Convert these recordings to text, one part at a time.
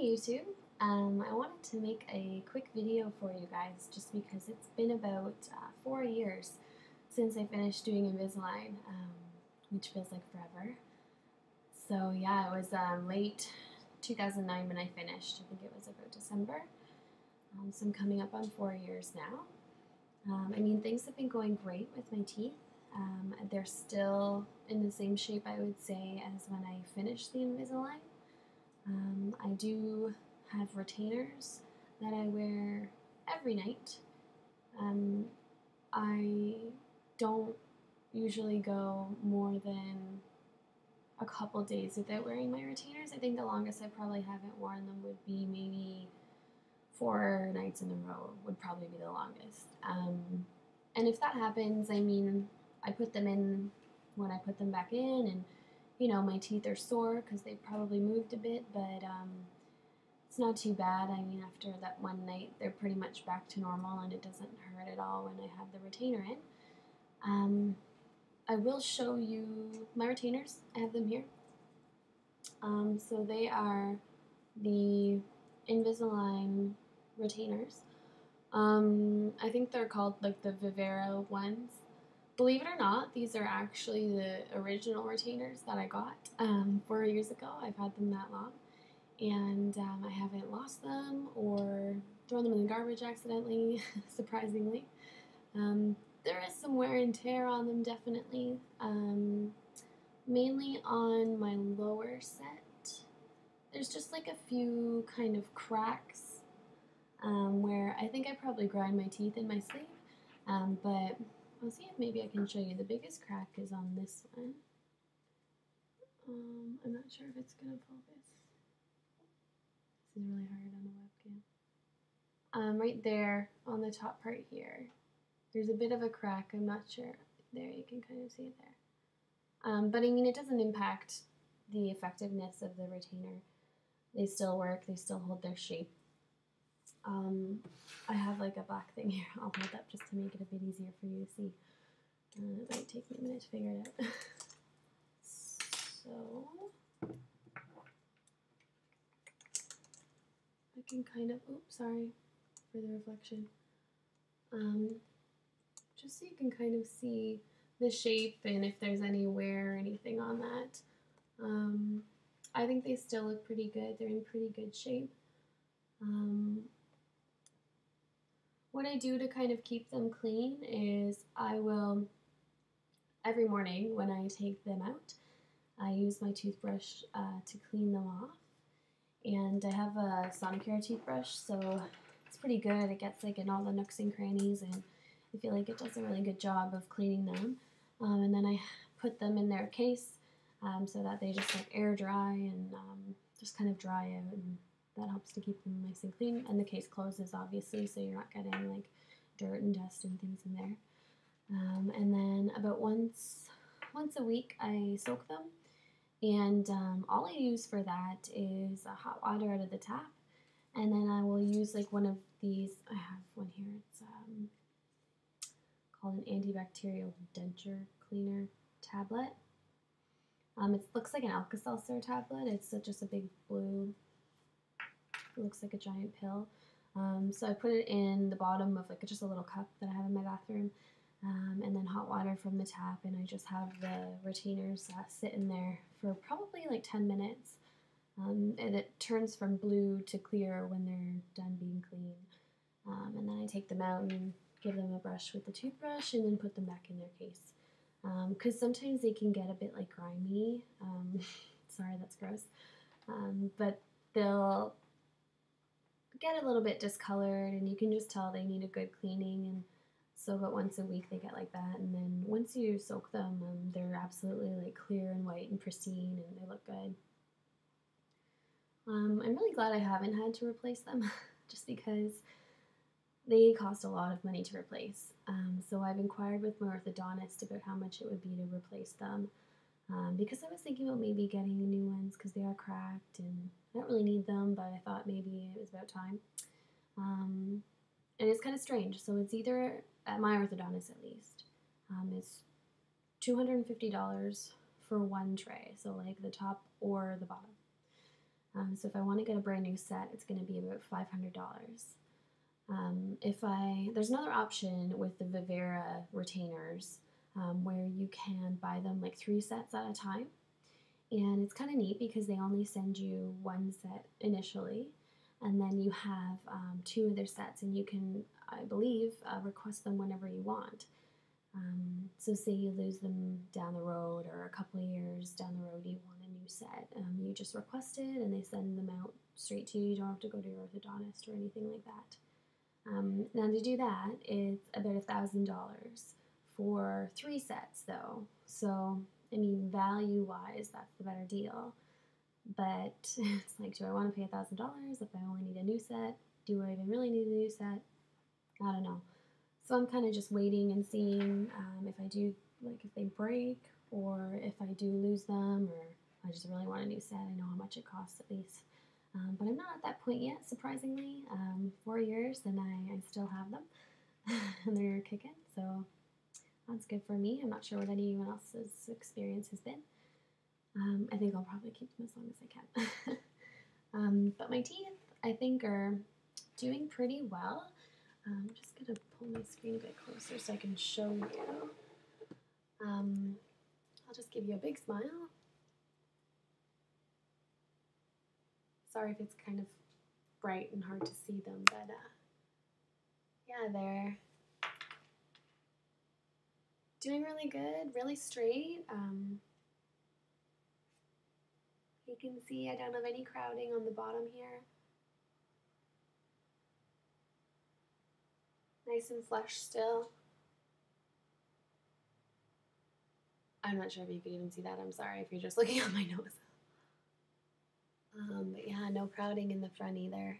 YouTube. I wanted to make a quick video for you guys just because it's been about 4 years since I finished doing Invisalign, which feels like forever. So yeah, it was late 2009 when I finished. I think it was about December. So I'm coming up on 4 years now. I mean, things have been going great with my teeth. They're still in the same shape, I would say, as when I finished the Invisalign. I do have retainers that I wear every night. I don't usually go more than a couple days without wearing my retainers. I think the longest I probably haven't worn them would be maybe 4 nights in a row would probably be the longest. And if that happens, I mean, I put them in when I put them back in, and you know, my teeth are sore because they probably moved a bit, but it's not too bad. I mean, after that one night, they're pretty much back to normal, and it doesn't hurt at all when I have the retainer in. I will show you my retainers. I have them here. So they are the Invisalign retainers. I think they're called like the Vivera ones. Believe it or not, these are actually the original retainers that I got 4 years ago. I've had them that long, and I haven't lost them or thrown them in the garbage accidentally, surprisingly. There is some wear and tear on them, definitely, mainly on my lower set. There's just like a few kind of cracks where I think I probably grind my teeth in my sleep, but I'll see if maybe I can show you. The biggest crack is on this one. I'm not sure if it's gonna focus. This is really hard on the webcam. Right there on the top part here, there's a bit of a crack. I'm not sure. There, you can kind of see it there. But I mean, it doesn't impact the effectiveness of the retainer. They still work. They still hold their shape. I have like a black thing here I'll hold up just to make it a bit easier for you to see. It might take me a minute to figure it out. So I can kind of, oops, sorry for the reflection. Just so you can kind of see the shape and if there's any wear or anything on that. I think they still look pretty good. They're in pretty good shape. What I do to kind of keep them clean is I will, every morning when I take them out, I use my toothbrush to clean them off. And I have a Sonicare toothbrush, so it's pretty good. It gets like in all the nooks and crannies, and I feel like it does a really good job of cleaning them. And then I put them in their case so that they just like air dry and just kind of dry out, and that helps to keep them nice and clean. And the case closes, obviously, so you're not getting like dirt and dust and things in there. And then about once a week I soak them, and all I use for that is hot water out of the tap, and then I will use like one of these. I have one here. It's called an antibacterial denture cleaner tablet. It looks like an Alka-Seltzer tablet. It's just a big blue, it looks like a giant pill. So I put it in the bottom of like just a little cup that I have in my bathroom, and then hot water from the tap, and I just have the retainers sit in there for probably like 10 minutes. And it turns from blue to clear when they're done being clean. And then I take them out and give them a brush with the toothbrush, and then put them back in their case. Because sometimes they can get a bit like grimy. Sorry, that's gross. But they'll get a little bit discolored, and you can just tell they need a good cleaning. And so about once a week they get like that, and then once you soak them, they're absolutely like clear and white and pristine, and they look good. I'm really glad I haven't had to replace them just because they cost a lot of money to replace. So I've inquired with my orthodontist about how much it would be to replace them, because I was thinking about maybe getting new ones because they are cracked and I don't really need them, but I thought maybe it was about time. And it's kind of strange. So it's either, at my orthodontist at least, it's $250 for one tray, so like the top or the bottom. So if I want to get a brand new set, it's going to be about $500. There's another option with the Vivera retainers where you can buy them like 3 sets at a time. And it's kind of neat because they only send you 1 set initially, and then you have 2 other sets, and you can, I believe, request them whenever you want. So say you lose them down the road, or a couple of years down the road you want a new set. You just request it and they send them out straight to you. You don't have to go to your orthodontist or anything like that. Now to do that, it's about $1,000 for 3 sets though. So, I mean, value-wise, that's the better deal. But it's like, do I want to pay $1,000 if I only need a new set? Do I even really need a new set? I don't know. So I'm kind of just waiting and seeing if I do, like if they break, or if I do lose them, or I just really want a new set. I know how much it costs at least. But I'm not at that point yet, surprisingly. 4 years and I still have them and they're kicking, so that's good for me. I'm not sure what anyone else's experience has been. I think I'll probably keep them as long as I can. But my teeth, I think, are doing pretty well. I'm just going to pull my screen a bit closer so I can show you. I'll just give you a big smile. Sorry if it's kind of bright and hard to see them, but yeah, they're doing really good, really straight. You can see I don't have any crowding on the bottom here. Nice and flush still. I'm not sure if you could even see that. I'm sorry if you're just looking at my nose. But yeah, no crowding in the front either.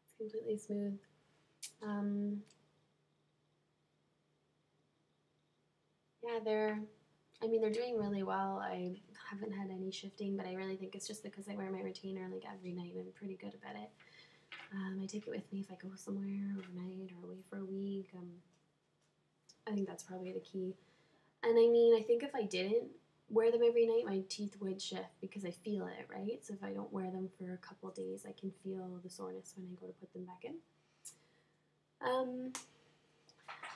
It's completely smooth. Yeah, they're doing really well. I haven't had any shifting, but I really think it's just because I wear my retainer like every night and I'm pretty good about it. I take it with me if I go somewhere overnight or away for a week. I think that's probably the key. And I mean, I think if I didn't wear them every night, my teeth would shift because I feel it, right? So if I don't wear them for a couple days, I can feel the soreness when I go to put them back in.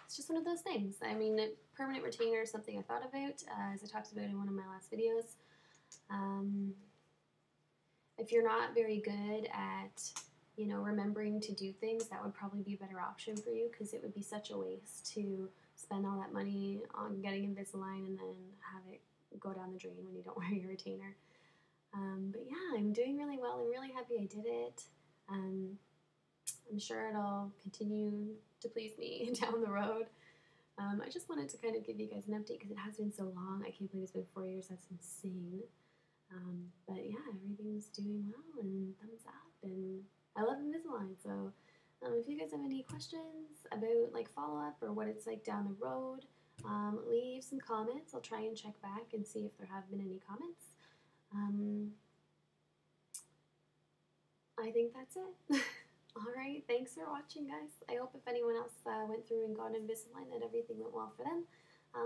It's just one of those things. I mean, a permanent retainer is something I thought about, as I talked about in one of my last videos. If you're not very good at, remembering to do things, that would probably be a better option for you, because it would be such a waste to spend all that money on getting Invisalign and then have it go down the drain when you don't wear your retainer. But yeah, I'm doing really well. I'm really happy I did it. I'm sure it'll continue to please me down the road. I just wanted to kind of give you guys an update because it has been so long. I can't believe it's been 4 years. That's insane. But yeah, everything's doing well, and thumbs up, and I love Invisalign. So if you guys have any questions about like follow-up or what it's like down the road, leave some comments. I'll try and check back and see if there have been any comments. I think that's it. Alright, thanks for watching, guys. I hope if anyone else went through and got Invisalign that everything went well for them.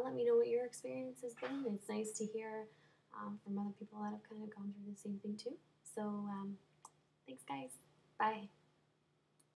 Let me know what your experience has been. It's nice to hear from other people that have kind of gone through the same thing too. So, thanks, guys. Bye.